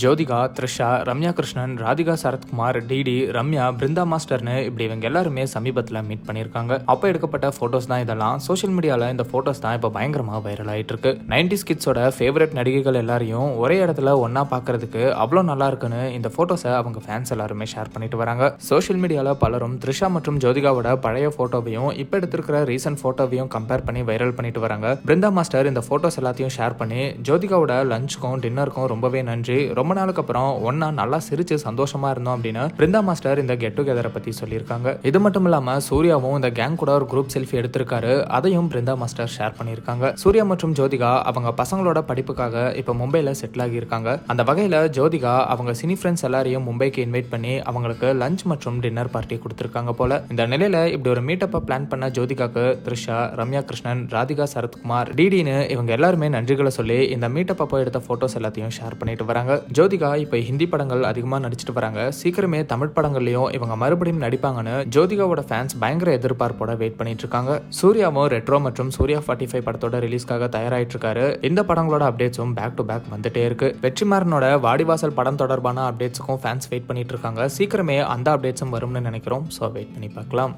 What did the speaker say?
Jyothika, Trisha, Ramya Krishnan, Radhika Sarathkumar, DD, Ramya, Brinda மாஸ்டர்னு இப்படி இவங்க எல்லாருமே சமீபத்தில் மீட் பண்ணியிருக்காங்க. அப்போ எடுக்கப்பட்ட ஃபோட்டோஸ் தான் இதெல்லாம். சோஷியல் மீடியாவில் இந்த ஃபோட்டோஸ் தான் இப்போ பயங்கரமாக வைரல் ஆகிட்டு இருக்கு. 90s கிட்ஸோட ஃபேவரட் நடிகைகள் எல்லாரையும் ஒரே இடத்துல ஒன்னா பார்க்கறதுக்கு அவ்வளோ நல்லா இருக்குன்னு இந்த ஃபோட்டோஸை அவங்க ஃபேன்ஸ் எல்லாருமே ஷேர் பண்ணிட்டு வராங்க. சோஷியல் மீடியாவில் பலரும் த்ரிஷா மற்றும் ஜோதிகாவோட பழைய ஃபோட்டோவையும் இப்போ எடுத்திருக்கிற ரீசன்ட் ஃபோட்டோவையும் கம்பேர் பண்ணி வைரல் பண்ணிட்டு வராங்க. பிருந்தா மாஸ்டர் இந்த ஃபோட்டோஸ் எல்லாத்தையும் ஷேர் பண்ணி ஜோதிகாவோட லஞ்சுக்கும் டின்னருக்கும் ரொம்பவே நன்றி, ரொம்ப நாளுக்கு அப்புறம் ஒன்னா நல்லா சிரிச்சு சந்தோஷமா இருந்தோம் அப்படின்னு பிருந்தா மாஸ்டர் இந்த கெட் டுகெதரை பத்தி சொல்லியிருக்காங்க. இது மட்டும் இல்லாம சூர்யாவும் இந்த கேங் கூட ஒரு குரூப் செல்ஃபி எடுத்திருக்காரு. அதையும் பிருந்தா மாஸ்டர் ஷேர் பண்ணியிருக்காங்க. சூர்யா மற்றும் ஜோதிகா அவங்க பசங்களோட படிப்புக்காக இப்ப மும்பைல செட்டில் ஆகி இருக்காங்க. அந்த வகையில ஜோதிகா அவங்க சினி ஃப்ரெண்ட்ஸ் எல்லாரையும் மும்பைக்கு இன்வைட் பண்ணி அவங்களுக்கு லஞ்ச் மற்றும் டின்னர் பார்ட்டி கொடுத்திருக்காங்க போல. இந்த நிலையில இப்படி ஒரு மீட்டப்ப பிளான் பண்ண ஜோதிகாக்கு த்ரிஷா, ரம்யா கிருஷ்ணன், ராதிகா சரத்குமார், டிடின்னு இவங்க எல்லாருமே நன்றிகளை சொல்லி இந்த மீட்டப் அப்போ எடுத்த போட்டோஸ் எல்லாத்தையும் ஷேர் பண்ணிட்டு வராங்க. ஜோதிகா இப்ப ஹிந்தி படங்கள் அதிகமா நடிச்சிட்டு வராங்க. சீக்கிரமே தமிழ் படங்கள்லயும் இவங்க மறுபடியும் நடிப்பாங்கன்னு ஜோதிகாவோட ஃபேன்ஸ் பயங்கர எதிர்பார்ப்போட வெயிட் பண்ணிட்டு இருக்காங்க. சூர்யாவும் ரெட்ரோ மற்றும் சூர்யா 45 படத்தோட ரிலீஸ்க்காக தயாராயிட்டு இருக்காரு. இந்த படங்களோட அப்டேட்ஸும் பேக் டு பேக் வந்துட்டே இருக்கு. வெற்றிமாறனோட வாடிவாசல் படம் தொடர்பான அப்டேட்ஸுக்கும் ஃபேன்ஸ் வெயிட் பண்ணிட்டு இருக்காங்க. சீக்கிரமே அந்த அப்டேட்ஸும் வரும்னு நினைக்கிறோம். ஸோ வெயிட் பண்ணி பார்க்கலாம்.